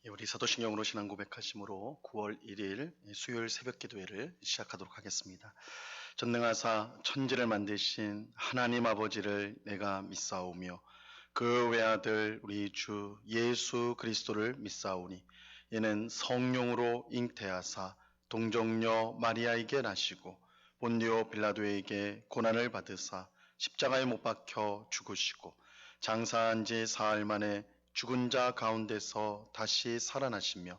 우리 사도신경으로 신앙 고백하심으로 9월 1일 수요일 새벽 기도회를 시작하도록 하겠습니다. 전능하사 천지를 만드신 하나님 아버지를 내가 믿사오며 그 외아들 우리 주 예수 그리스도를 믿사오니 이는 성령으로 잉태하사 동정녀 마리아에게 나시고 본디오 빌라도에게 고난을 받으사 십자가에 못 박혀 죽으시고 장사한 지 사흘 만에 죽은 자 가운데서 다시 살아나시며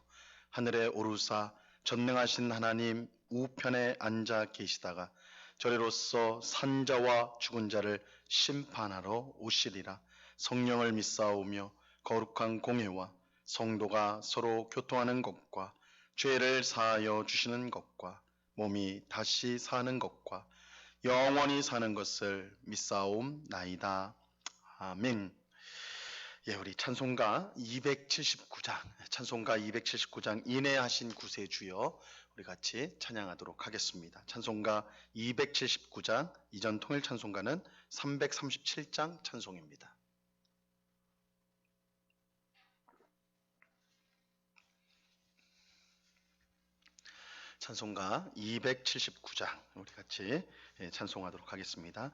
하늘에 오르사 전능하신 하나님 우편에 앉아 계시다가 저리로서 산 자와 죽은 자를 심판하러 오시리라. 성령을 믿사오며 거룩한 공회와 성도가 서로 교통하는 것과 죄를 사하여 주시는 것과 몸이 다시 사는 것과 영원히 사는 것을 믿사옵나이다. 아멘. 우리 찬송가 279장 인내하신 구세주여 우리 같이 찬양하도록 하겠습니다. 찬송가 279장, 이전 통일 찬송가는 337장 찬송입니다. 찬송가 279장 우리 같이 찬송하도록 하겠습니다.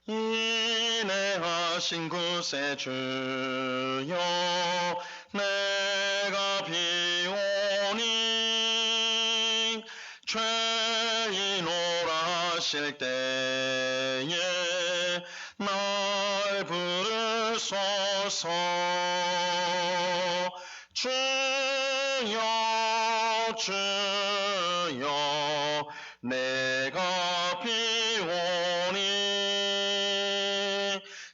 인내하신 구세주여 내가 비오니 죄인오라 하실 때에 날 부르소서. 주여 주여 내가 비오니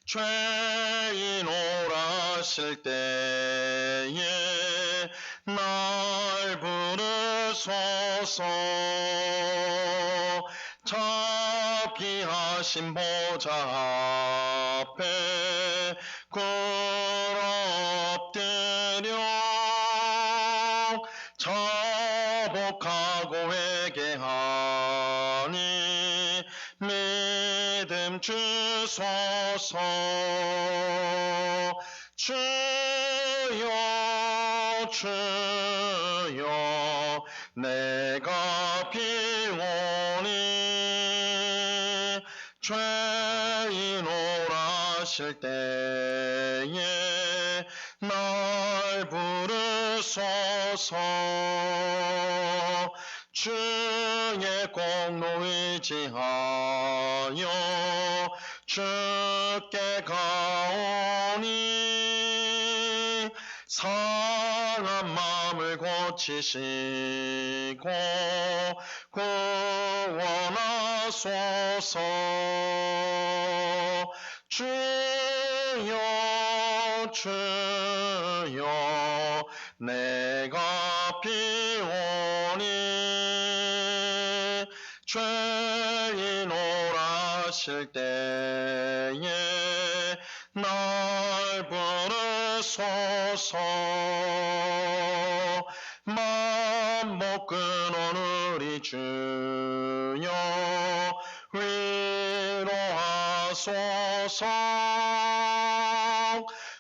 죄인오라 하실 때에 날 부르소서. 자비하신 보좌 앞에 꿇어 엎드려 자복하고 회개하니 믿음 주소서. 주여 주여 내가 비오니 죄인오라 하실 때에 날 부르소서. 주의 공로 의지하여 주께 가오니 상한 마음을 고치시고 구원하소서. 주여 주여 내가 비오니 죄인오라 하실 때에 날 부르소서. 맘 못 끊은 우리 주여 위로하소서.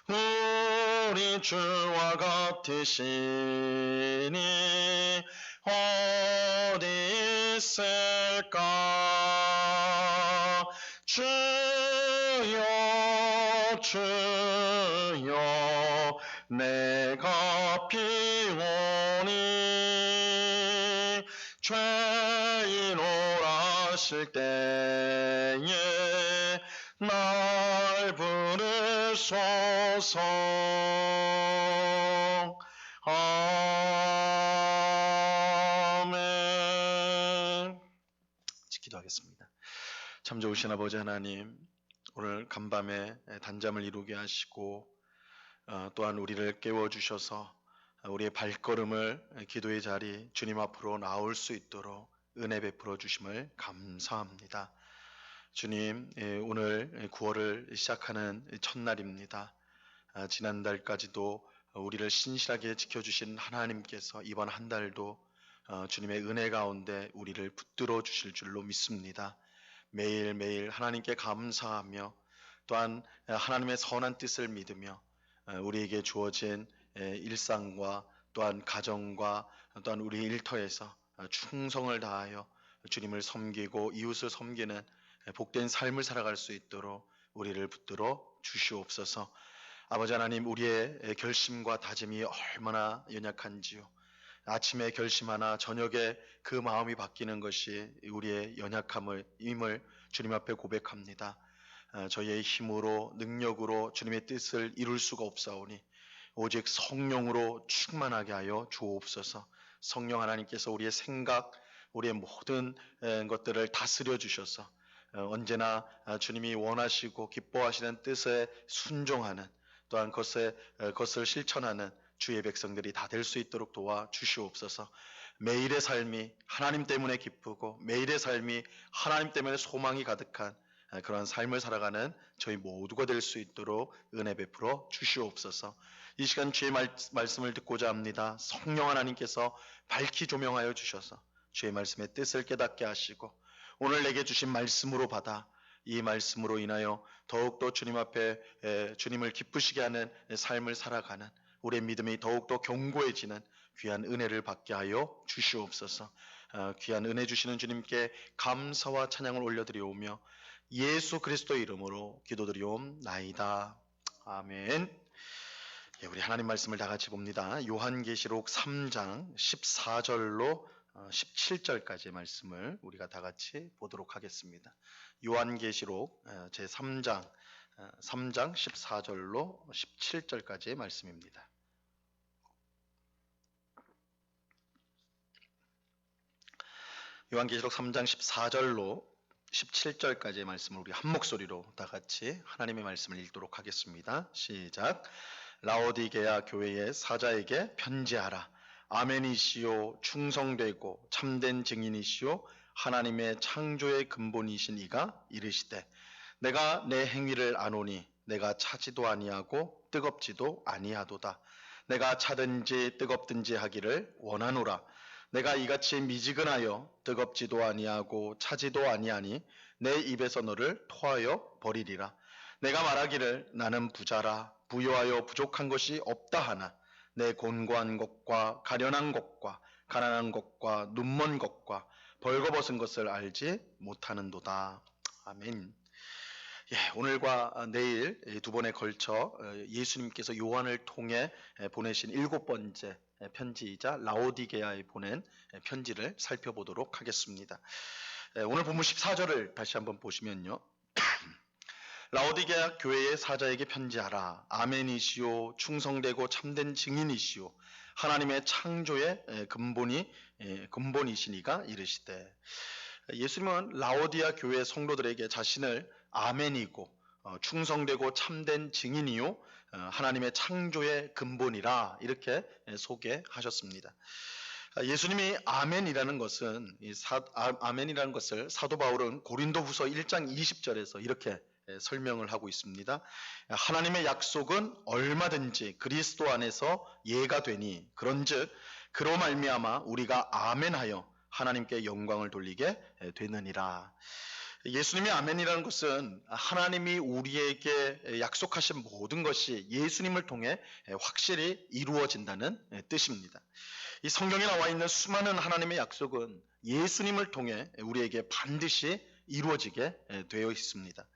우리 주와 같으시니 어디 있을까. 주여 주여 내가 비오니 죄인오라 하실 때에 날 부르소서. 아멘. 기도하겠습니다. 참 좋으신 아버지 하나님, 오늘 간밤에 단잠을 이루게 하시고 또한 우리를 깨워주셔서 우리의 발걸음을 기도의 자리 주님 앞으로 나올 수 있도록 은혜 베풀어 주심을 감사합니다. 주님, 오늘 9월을 시작하는 첫날입니다. 지난달까지도 우리를 신실하게 지켜주신 하나님께서 이번 한 달도 주님의 은혜 가운데 우리를 붙들어 주실 줄로 믿습니다. 매일매일 하나님께 감사하며 또한 하나님의 선한 뜻을 믿으며 우리에게 주어진 일상과 또한 가정과 또한 우리 일터에서 충성을 다하여 주님을 섬기고 이웃을 섬기는 복된 삶을 살아갈 수 있도록 우리를 붙들어 주시옵소서. 아버지 하나님, 우리의 결심과 다짐이 얼마나 연약한지요. 아침에 결심하나 저녁에 그 마음이 바뀌는 것이 우리의 연약함임을 주님 앞에 고백합니다. 저희의 힘으로 능력으로 주님의 뜻을 이룰 수가 없사오니 오직 성령으로 충만하게 하여 주옵소서. 성령 하나님께서 우리의 생각, 우리의 모든 것들을 다스려 주셔서 언제나 주님이 원하시고 기뻐하시는 뜻에 순종하는, 또한 그것을 실천하는 주의 백성들이 다 될 수 있도록 도와 주시옵소서. 매일의 삶이 하나님 때문에 기쁘고 매일의 삶이 하나님 때문에 소망이 가득한 그런 삶을 살아가는 저희 모두가 될 수 있도록 은혜 베풀어 주시옵소서. 이 시간 주의 말씀을 듣고자 합니다. 성령 하나님께서 밝히 조명하여 주셔서 주의 말씀의 뜻을 깨닫게 하시고 오늘 내게 주신 말씀으로 받아 이 말씀으로 인하여 더욱더 주님 앞에 주님을 기쁘시게 하는 삶을 살아가는 우리의 믿음이 더욱더 견고해지는 귀한 은혜를 받게 하여 주시옵소서. 귀한 은혜 주시는 주님께 감사와 찬양을 올려드리오며 예수 그리스도의 이름으로 기도드리옵나이다. 아멘. 예, 우리 하나님 말씀을 다 같이 봅니다. 요한계시록 3장 14절로 17절까지의 말씀을 우리가 다 같이 보도록 하겠습니다. 요한계시록 제3장 14절로 17절까지의 말씀입니다. 요한계시록 3장 14절로 17절까지의 말씀을 우리 한 목소리로 다 같이 하나님의 말씀을 읽도록 하겠습니다. 시작. 라오디게아 교회의 사자에게 편지하라. 아멘이시오, 충성되고 참된 증인이시오, 하나님의 창조의 근본이신 이가 이르시되 내가 내 행위를 아노니 내가 차지도 아니하고 뜨겁지도 아니하도다. 내가 차든지 뜨겁든지 하기를 원하노라. 내가 이같이 미지근하여 뜨겁지도 아니하고 차지도 아니하니 내 입에서 너를 토하여 버리리라. 내가 말하기를 나는 부자라 부요하여 부족한 것이 없다 하나 내 곤고한 것과 가련한 것과 가난한 것과 눈먼 것과 벌거벗은 것을 알지 못하는도다. 아멘. 예, 오늘과 내일 두 번에 걸쳐 예수님께서 요한을 통해 보내신 7번째 편지이자 라오디게아에 보낸 편지를 살펴보도록 하겠습니다. 오늘 본문 14절을 다시 한번 보시면요. 라오디게아 교회의 사자에게 편지하라. 아멘이시오, 충성되고 참된 증인이시오, 하나님의 창조의 근본이시니가 이르시되. 예수님은 라오디아 교회 성도들에게 자신을 아멘이고 충성되고 참된 증인이요 하나님의 창조의 근본이라 이렇게 소개하셨습니다. 예수님이 아멘이라는 것은 아멘이라는 것을 사도 바울은 고린도후서 1장 20절에서 이렇게 설명을 하고 있습니다. 하나님의 약속은 얼마든지 그리스도 안에서 예가 되니 그런즉 그로 말미암아 우리가 아멘하여 하나님께 영광을 돌리게 되느니라. 예수님의 아멘이라는 것은 하나님이 우리에게 약속하신 모든 것이 예수님을 통해 확실히 이루어진다는 뜻입니다. 이 성경에 나와 있는 수많은 하나님의 약속은 예수님을 통해 우리에게 반드시 이루어지게 되어 있습니다.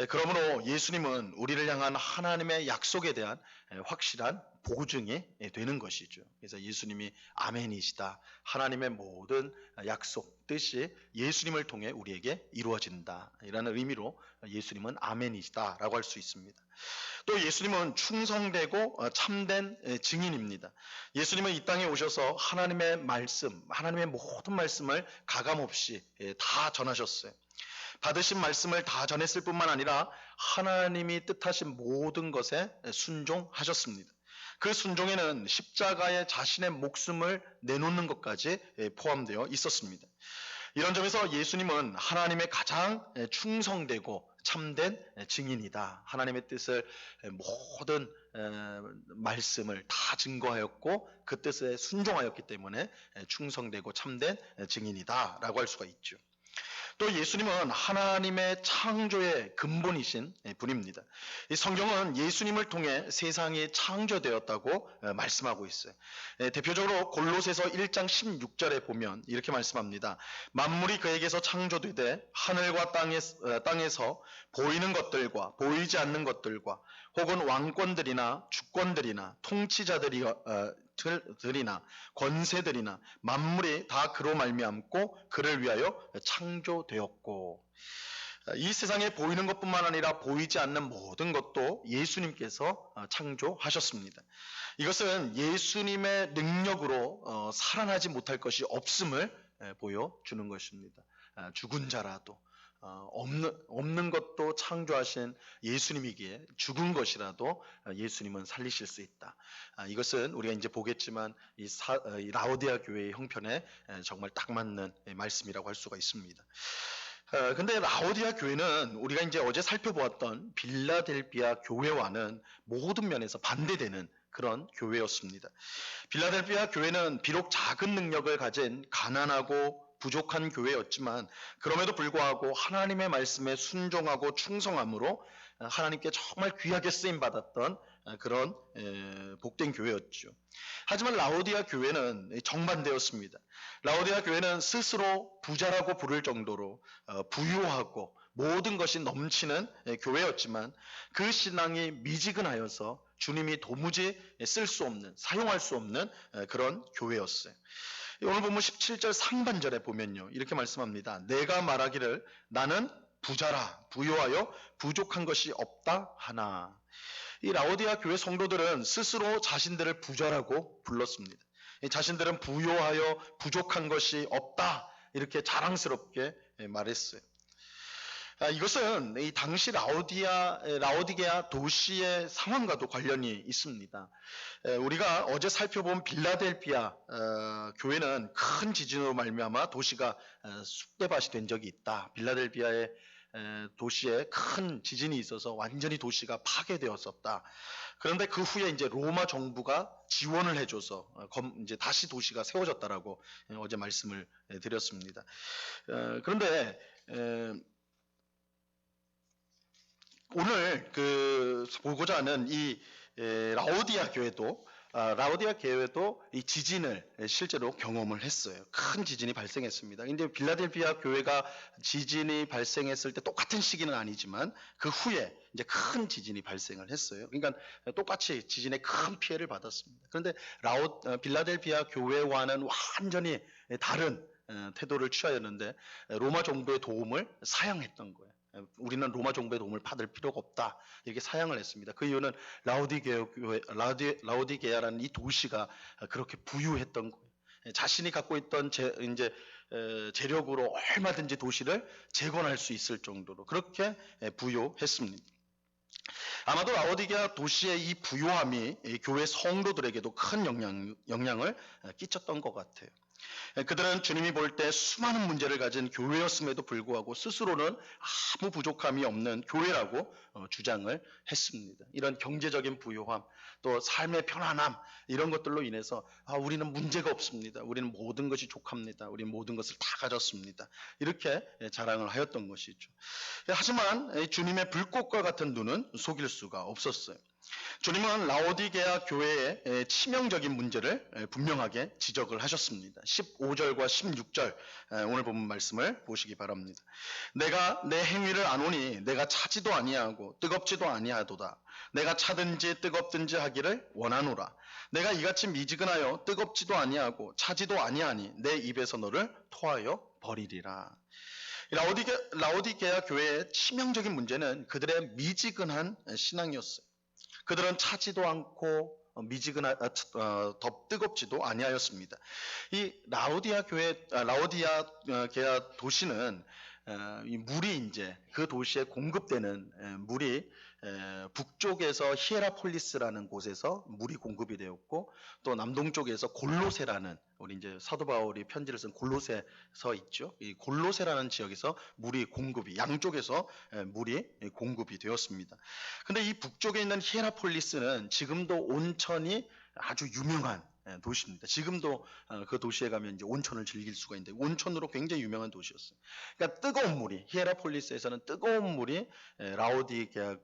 그러므로 예수님은 우리를 향한 하나님의 약속에 대한 확실한 보증이 되는 것이죠. 그래서 예수님이 아멘이시다. 하나님의 모든 약속, 뜻이 예수님을 통해 우리에게 이루어진다. 이라는 의미로 예수님은 아멘이시다 라고 할 수 있습니다. 또 예수님은 충성되고 참된 증인입니다. 예수님은 이 땅에 오셔서 하나님의 말씀, 하나님의 모든 말씀을 가감없이 다 전하셨어요. 받으신 말씀을 다 전했을 뿐만 아니라 하나님이 뜻하신 모든 것에 순종하셨습니다. 그 순종에는 십자가에 자신의 목숨을 내놓는 것까지 포함되어 있었습니다. 이런 점에서 예수님은 하나님의 가장 충성되고 참된 증인이다. 하나님의 뜻을 모든 말씀을 다 증거하였고 그 뜻에 순종하였기 때문에 충성되고 참된 증인이다 라고 할 수가 있죠. 또 예수님은 하나님의 창조의 근본이신 분입니다. 이 성경은 예수님을 통해 세상이 창조되었다고 말씀하고 있어요. 대표적으로 골로새서 1장 16절에 보면 이렇게 말씀합니다. 만물이 그에게서 창조되되 하늘과 땅에서 보이는 것들과 보이지 않는 것들과 혹은 왕권들이나 주권들이나 통치자들이나 권세들이나 만물이 다 그로 말미암고 그를 위하여 창조되었고, 이 세상에 보이는 것뿐만 아니라 보이지 않는 모든 것도 예수님께서 창조하셨습니다. 이것은 예수님의 능력으로 살아나지 못할 것이 없음을 보여주는 것입니다. 죽은 자라도 없는 것도 창조하신 예수님이기에 죽은 것이라도 예수님은 살리실 수 있다. 이것은 우리가 이제 보겠지만 이 라오디아 교회의 형편에 정말 딱 맞는 말씀이라고 할 수가 있습니다. 근데 라오디아 교회는 우리가 이제 어제 살펴보았던 빌라델비아 교회와는 모든 면에서 반대되는 그런 교회였습니다. 빌라델비아 교회는 비록 작은 능력을 가진 가난하고 부족한 교회였지만 그럼에도 불구하고 하나님의 말씀에 순종하고 충성함으로 하나님께 정말 귀하게 쓰임 받았던 그런 복된 교회였죠. 하지만 라오디아 교회는 정반대였습니다. 라오디아 교회는 스스로 부자라고 부를 정도로 부유하고 모든 것이 넘치는 교회였지만 그 신앙이 미지근하여서 주님이 도무지 쓸 수 없는, 사용할 수 없는 그런 교회였어요. 오늘 본문 17절 상반절에 보면요, 이렇게 말씀합니다. 내가 말하기를 나는 부자라 부유하여 부족한 것이 없다 하나. 이 라오디아 교회 성도들은 스스로 자신들을 부자라고 불렀습니다. 자신들은 부유하여 부족한 것이 없다 이렇게 자랑스럽게 말했어요. 이것은 이 당시 라오디게아 도시의 상황과도 관련이 있습니다. 우리가 어제 살펴본 빌라델비아 교회는 큰 지진으로 말미암아 도시가 쑥대밭이 된 적이 있다. 빌라델비아의 도시에 큰 지진이 있어서 완전히 도시가 파괴되었었다. 그런데 그 후에 이제 로마 정부가 지원을 해줘서 이제 다시 도시가 세워졌다라고 어제 말씀을 드렸습니다. 그런데 오늘 보고자 하는 이 라오디아 교회도 이 지진을 실제로 경험을 했어요. 큰 지진이 발생했습니다. 근데 빌라델비아 교회가 지진이 발생했을 때 똑같은 시기는 아니지만 그 후에 이제 큰 지진이 발생을 했어요. 그러니까 똑같이 지진에 큰 피해를 받았습니다. 그런데 빌라델비아 교회와는 완전히 다른 태도를 취하였는데 로마 정부의 도움을 사양했던 거예요. 우리는 로마 정부의 도움을 받을 필요가 없다 이렇게 사양을 했습니다. 그 이유는 라오디게아라는 이 도시가 그렇게 부유했던 거예요. 자신이 갖고 있던 재력으로 얼마든지 도시를 재건할 수 있을 정도로 그렇게 부유했습니다. 아마도 라오디게아 도시의 이 부유함이 교회 성도들에게도 큰 영향을 끼쳤던 것 같아요. 그들은 주님이 볼 때 수많은 문제를 가진 교회였음에도 불구하고 스스로는 아무 부족함이 없는 교회라고 주장을 했습니다. 이런 경제적인 부유함, 또 삶의 편안함 이런 것들로 인해서 우리는 문제가 없습니다. 우리는 모든 것이 족합니다. 우리는 모든 것을 다 가졌습니다. 이렇게 자랑을 하였던 것이죠. 하지만 주님의 불꽃과 같은 눈은 속일 수가 없었어요. 주님은 라오디게아 교회의 치명적인 문제를 분명하게 지적을 하셨습니다. 15절과 16절 오늘 본문 말씀을 보시기 바랍니다. 내가 내 행위를 아노니 내가 차지도 아니하고 뜨겁지도 아니하도다. 내가 차든지 뜨겁든지 하기를 원하노라. 내가 이같이 미지근하여 뜨겁지도 아니하고 차지도 아니하니 내 입에서 너를 토하여 버리리라. 라오디게아 교회의 치명적인 문제는 그들의 미지근한 신앙이었어요. 그들은 차지도 않고 더 뜨겁지도 아니하였습니다. 이 라오디게아 도시는 이 물이 이제 그 도시에 공급되는 물이 북쪽에서 히에라폴리스라는 곳에서 물이 공급이 되었고 또 남동쪽에서 골로세라는 우리 이제 사도 바울이 편지를 쓴 골로새서 있죠. 이 골로세라는 지역에서 물이 공급이 양쪽에서 물이 공급이 되었습니다. 근데 이 북쪽에 있는 히에라폴리스는 지금도 온천이 아주 유명한 도시입니다. 지금도 그 도시에 가면 이제 온천을 즐길 수가 있는데 온천으로 굉장히 유명한 도시였어요. 그러니까 뜨거운 물이 히에라폴리스에서는 뜨거운 물이 라오디게아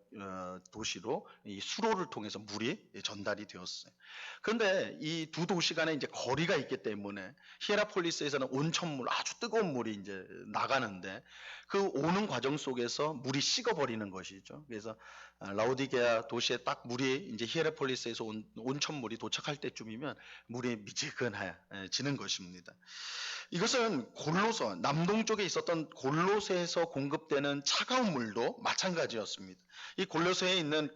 도시로 이 수로를 통해서 물이 전달이 되었어요. 그런데 이 두 도시 간에 이제 거리가 있기 때문에 히에라폴리스에서는 온천물 아주 뜨거운 물이 이제 나가는데 그 오는 과정 속에서 물이 식어버리는 것이죠. 그래서 라오디게아 도시에 딱 물이 이제 히에라폴리스에서 온천물이 도착할 때쯤이면 물이 미지근해지는 것입니다. 이것은 골로새, 남동쪽에 있었던 골로새에서 공급되는 차가운 물도 마찬가지였습니다. 이 골로새에 있는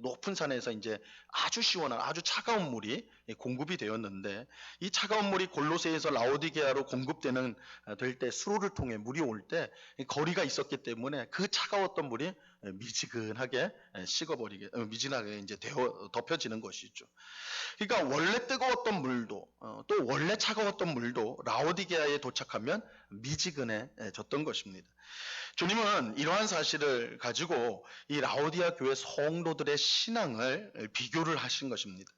높은 산에서 이제 아주 시원한 아주 차가운 물이 공급이 되었는데 이 차가운 물이 골로새에서 라오디게아로 공급되는 될 때 수로를 통해 물이 올 때 거리가 있었기 때문에 그 차가웠던 물이 미지근하게 식어버리게 미지근하게 이제 덮여지는 것이죠. 그러니까 원래 뜨거웠던 물도 또 원래 차가웠던 물도 라오디게아에 도착하면 미지근해졌던 것입니다. 주님은 이러한 사실을 가지고 이 라오디아 교회 성도들의 신앙을 비교를 하신 것입니다.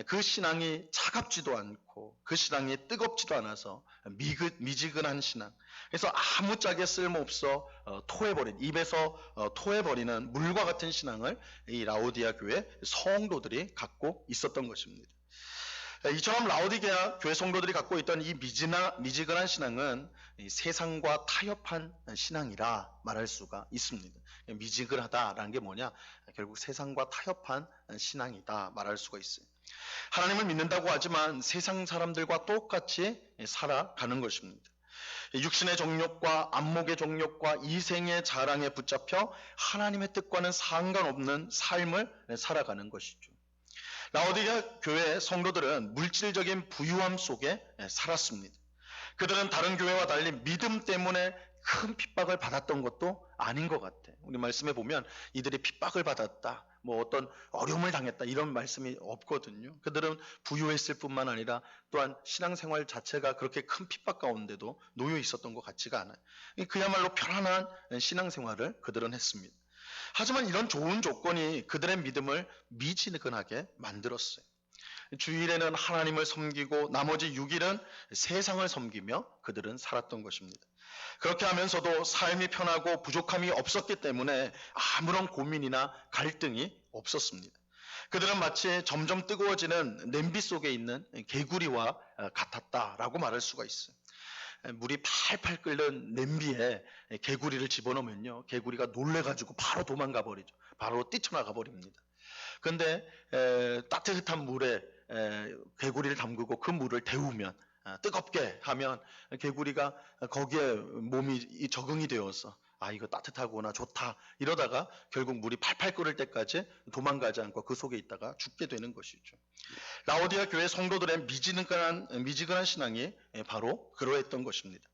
그 신앙이 차갑지도 않고 그 신앙이 뜨겁지도 않아서 미지근한 신앙. 그래서 아무짝에 쓸모없어 토해버린 입에서 토해버리는 물과 같은 신앙을 이 라오디아 교회 성도들이 갖고 있었던 것입니다. 이처럼 라오디게아 교회 성도들이 갖고 있던 이 미지근한 신앙은 세상과 타협한 신앙이라 말할 수가 있습니다. 미지근하다라는 게 뭐냐? 결국 세상과 타협한 신앙이다 말할 수가 있어요. 하나님을 믿는다고 하지만 세상 사람들과 똑같이 살아가는 것입니다. 육신의 정욕과 안목의 정욕과 이생의 자랑에 붙잡혀 하나님의 뜻과는 상관없는 삶을 살아가는 것이죠. 라오디게아 교회 성도들은 물질적인 부유함 속에 살았습니다. 그들은 다른 교회와 달리 믿음 때문에 큰 핍박을 받았던 것도 아닌 것 같아. 우리 말씀에 보면 이들이 핍박을 받았다, 뭐 어떤 어려움을 당했다 이런 말씀이 없거든요. 그들은 부유했을 뿐만 아니라 또한 신앙생활 자체가 그렇게 큰 핍박 가운데도 놓여 있었던 것 같지가 않아요. 그야말로 편안한 신앙생활을 그들은 했습니다. 하지만 이런 좋은 조건이 그들의 믿음을 미지근하게 만들었어요. 주일에는 하나님을 섬기고 나머지 6일은 세상을 섬기며 그들은 살았던 것입니다. 그렇게 하면서도 삶이 편하고 부족함이 없었기 때문에 아무런 고민이나 갈등이 없었습니다. 그들은 마치 점점 뜨거워지는 냄비 속에 있는 개구리와 같았다라고 말할 수가 있어요. 물이 팔팔 끓는 냄비에 개구리를 집어넣으면요, 개구리가 놀래가지고 바로 도망가 버리죠. 바로 뛰쳐나가 버립니다. 그런데 따뜻한 물에 개구리를 담그고 그 물을 데우면 뜨겁게 하면 개구리가 거기에 몸이 적응이 되어서 이거 따뜻하구나 좋다 이러다가 결국 물이 팔팔 끓을 때까지 도망가지 않고 그 속에 있다가 죽게 되는 것이죠. 라오디아 교회 성도들의 미지근한 신앙이 바로 그러했던 것입니다.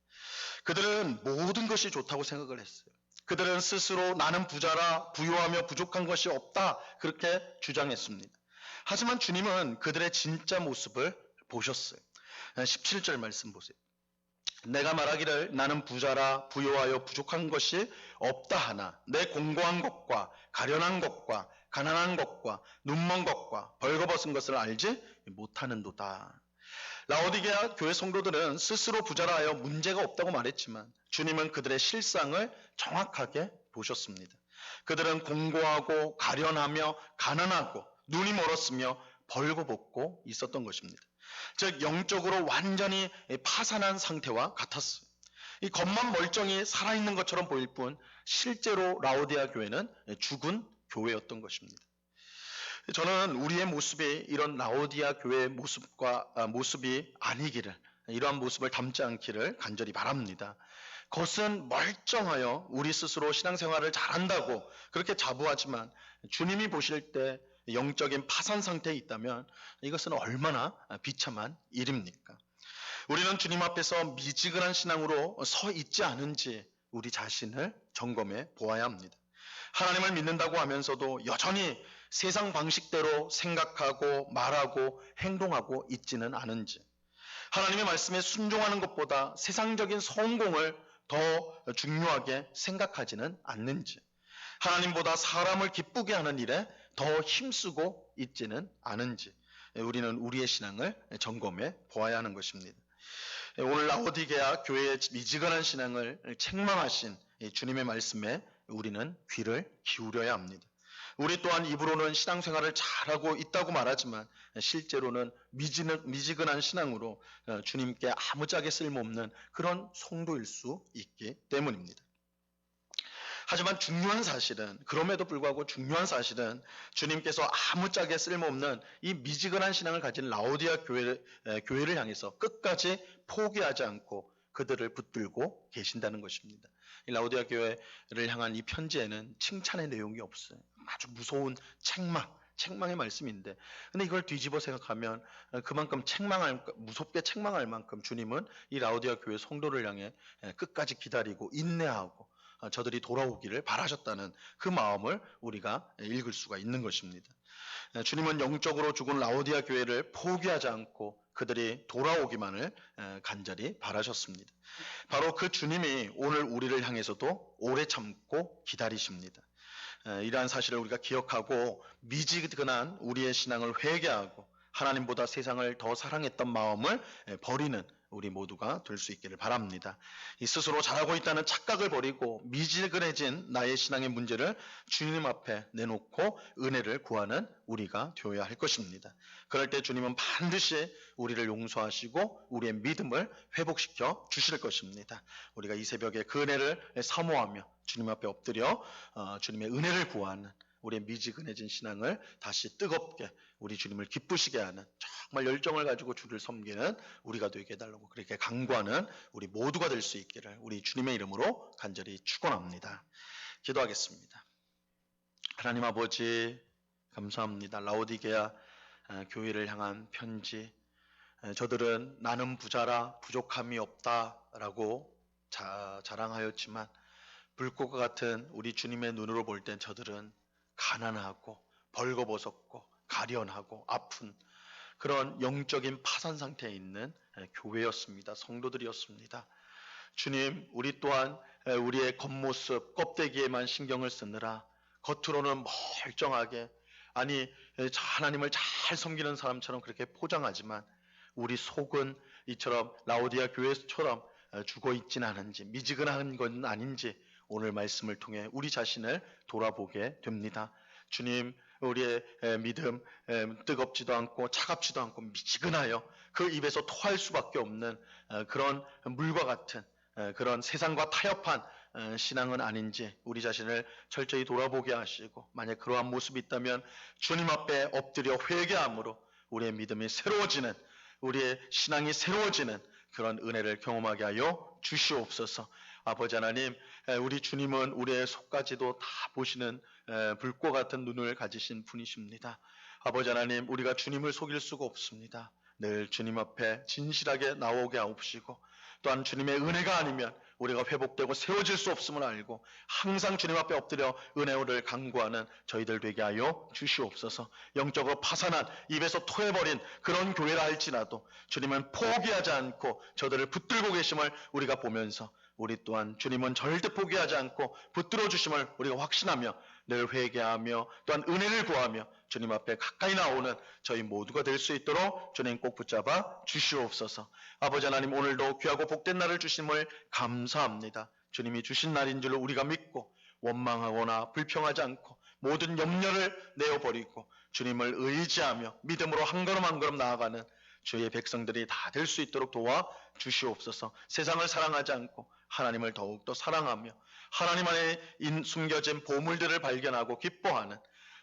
그들은 모든 것이 좋다고 생각을 했어요. 그들은 스스로 나는 부자라 부유하며 부족한 것이 없다 그렇게 주장했습니다. 하지만 주님은 그들의 진짜 모습을 보셨어요. 17절 말씀 보세요. 내가 말하기를 나는 부자라 부유하여 부족한 것이 없다 하나 내 공고한 것과 가련한 것과 가난한 것과 눈먼 것과 벌거벗은 것을 알지 못하는도다. 라오디게아 교회 성도들은 스스로 부자라 하여 문제가 없다고 말했지만 주님은 그들의 실상을 정확하게 보셨습니다. 그들은 공고하고 가련하며 가난하고 눈이 멀었으며 벌거벗고 있었던 것입니다. 즉 영적으로 완전히 파산한 상태와 같았어요. 이 겉만 멀쩡히 살아있는 것처럼 보일 뿐 실제로 라오디아 교회는 죽은 교회였던 것입니다. 저는 우리의 모습이 이런 라오디아 교회의 모습이 아니기를, 이러한 모습을 담지 않기를 간절히 바랍니다. 겉은 멀쩡하여 우리 스스로 신앙생활을 잘한다고 그렇게 자부하지만 주님이 보실 때 영적인 파산 상태에 있다면 이것은 얼마나 비참한 일입니까? 우리는 주님 앞에서 미지근한 신앙으로 서 있지 않은지 우리 자신을 점검해 보아야 합니다. 하나님을 믿는다고 하면서도 여전히 세상 방식대로 생각하고 말하고 행동하고 있지는 않은지, 하나님의 말씀에 순종하는 것보다 세상적인 성공을 더 중요하게 생각하지는 않는지, 하나님보다 사람을 기쁘게 하는 일에 더 힘쓰고 있지는 않은지, 우리는 우리의 신앙을 점검해 보아야 하는 것입니다. 오늘 라오디게아 교회의 미지근한 신앙을 책망하신 주님의 말씀에 우리는 귀를 기울여야 합니다. 우리 또한 입으로는 신앙생활을 잘하고 있다고 말하지만 실제로는 미지근한 신앙으로 주님께 아무짝에 쓸모없는 그런 성도일 수 있기 때문입니다. 하지만 그럼에도 불구하고 중요한 사실은 주님께서 아무짝에 쓸모없는 이 미지근한 신앙을 가진 라오디아 교회를 향해서 끝까지 포기하지 않고 그들을 붙들고 계신다는 것입니다. 이 라오디아 교회를 향한 이 편지에는 칭찬의 내용이 없어요. 아주 무서운 책망의 말씀인데, 근데 이걸 뒤집어 생각하면 그만큼 무섭게 책망할 만큼 주님은 이 라오디아 교회 성도를 향해 끝까지 기다리고 인내하고 저들이 돌아오기를 바라셨다는 그 마음을 우리가 읽을 수가 있는 것입니다. 주님은 영적으로 죽은 라오디아 교회를 포기하지 않고 그들이 돌아오기만을 간절히 바라셨습니다. 바로 그 주님이 오늘 우리를 향해서도 오래 참고 기다리십니다. 이러한 사실을 우리가 기억하고 미지근한 우리의 신앙을 회개하고 하나님보다 세상을 더 사랑했던 마음을 버리는 우리 모두가 될 수 있기를 바랍니다. 이 스스로 잘하고 있다는 착각을 버리고 미지근해진 나의 신앙의 문제를 주님 앞에 내놓고 은혜를 구하는 우리가 되어야 할 것입니다. 그럴 때 주님은 반드시 우리를 용서하시고 우리의 믿음을 회복시켜 주실 것입니다. 우리가 이 새벽에 그 은혜를 사모하며 주님 앞에 엎드려 주님의 은혜를 구하는 우리의 미지근해진 신앙을 다시 뜨겁게 우리 주님을 기쁘시게 하는 정말 열정을 가지고 주를 섬기는 우리가 되게 해달라고 그렇게 간구하는 우리 모두가 될 수 있기를 우리 주님의 이름으로 간절히 축원합니다. 기도하겠습니다. 하나님 아버지 감사합니다. 라오디게아 교회를 향한 편지, 저들은 나는 부자라 부족함이 없다라고 자랑하였지만 불꽃과 같은 우리 주님의 눈으로 볼 땐 저들은 가난하고 벌거벗었고 가련하고 아픈 그런 영적인 파산 상태에 있는 교회였습니다. 성도들이었습니다. 주님, 우리 또한 우리의 겉모습, 껍데기에만 신경을 쓰느라 겉으로는 멀쩡하게, 아니 하나님을 잘 섬기는 사람처럼 그렇게 포장하지만 우리 속은 이처럼 라오디아 교회처럼 죽어 있진 않은지, 미지근한 건 아닌지 오늘 말씀을 통해 우리 자신을 돌아보게 됩니다. 주님, 우리의 믿음 뜨겁지도 않고 차갑지도 않고 미지근하여 그 입에서 토할 수밖에 없는 그런 물과 같은 그런 세상과 타협한 신앙은 아닌지 우리 자신을 철저히 돌아보게 하시고, 만약 그러한 모습이 있다면 주님 앞에 엎드려 회개함으로 우리의 믿음이 새로워지는, 우리의 신앙이 새로워지는 그런 은혜를 경험하게 하여 주시옵소서. 아버지 하나님, 우리 주님은 우리의 속까지도 다 보시는 불꽃 같은 눈을 가지신 분이십니다. 아버지 하나님, 우리가 주님을 속일 수가 없습니다. 늘 주님 앞에 진실하게 나오게 하옵시고, 또한 주님의 은혜가 아니면 우리가 회복되고 세워질 수 없음을 알고 항상 주님 앞에 엎드려 은혜를 간구하는 저희들 되게 하여 주시옵소서. 영적으로 파산한, 입에서 토해버린 그런 교회라 할지라도 주님은 포기하지 않고 저들을 붙들고 계심을 우리가 보면서 우리 또한 주님은 절대 포기하지 않고 붙들어 주심을 우리가 확신하며 늘 회개하며 또한 은혜를 구하며 주님 앞에 가까이 나오는 저희 모두가 될 수 있도록 주님 꼭 붙잡아 주시옵소서. 아버지 하나님, 오늘도 귀하고 복된 날을 주심을 감사합니다. 주님이 주신 날인 줄 우리가 믿고 원망하거나 불평하지 않고 모든 염려를 내어버리고 주님을 의지하며 믿음으로 한 걸음 한 걸음 나아가는 주의 백성들이 다 될 수 있도록 도와 주시옵소서. 세상을 사랑하지 않고 하나님을 더욱더 사랑하며 하나님 안에 숨겨진 보물들을 발견하고 기뻐하는,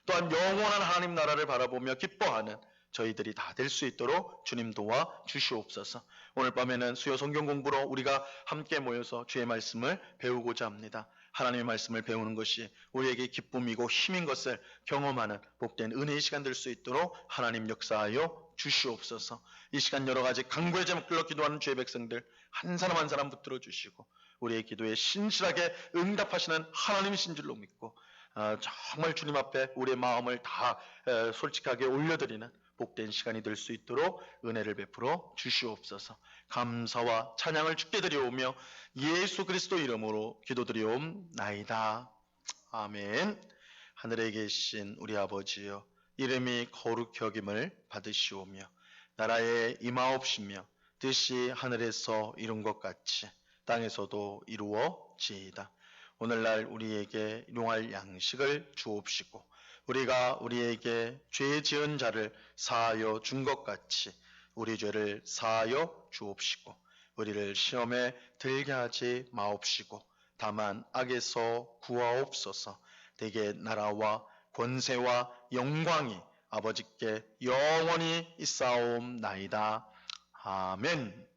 또한 영원한 하나님 나라를 바라보며 기뻐하는 저희들이 다 될 수 있도록 주님 도와 주시옵소서. 오늘 밤에는 수요 성경 공부로 우리가 함께 모여서 주의 말씀을 배우고자 합니다. 하나님의 말씀을 배우는 것이 우리에게 기쁨이고 힘인 것을 경험하는 복된 은혜의 시간 될 수 있도록 하나님 역사하여 주시옵소서. 이 시간 여러 가지 간구의 제목들로 기도하는 주의 백성들 한 사람 한 사람 붙들어 주시고 우리의 기도에 신실하게 응답하시는 하나님이신 줄로 믿고 정말 주님 앞에 우리의 마음을 다 솔직하게 올려드리는 복된 시간이 될 수 있도록 은혜를 베풀어 주시옵소서. 감사와 찬양을 주께 드려오며 예수 그리스도 이름으로 기도드리옵나이다. 아멘. 하늘에 계신 우리 아버지여, 이름이 거룩히 여김을 받으시오며 나라에 임하옵시며 뜻이 하늘에서 이룬 것 같이 땅에서도 이루어지이다. 오늘날 우리에게 일용할 양식을 주옵시고 우리가 우리에게 죄 지은 자를 사하여 준 것 같이 우리 죄를 사하여 주옵시고 우리를 시험에 들게 하지 마옵시고 다만 악에서 구하옵소서. 대개 나라와 권세와 영광이 아버지께 영원히 있사옵나이다. 아멘.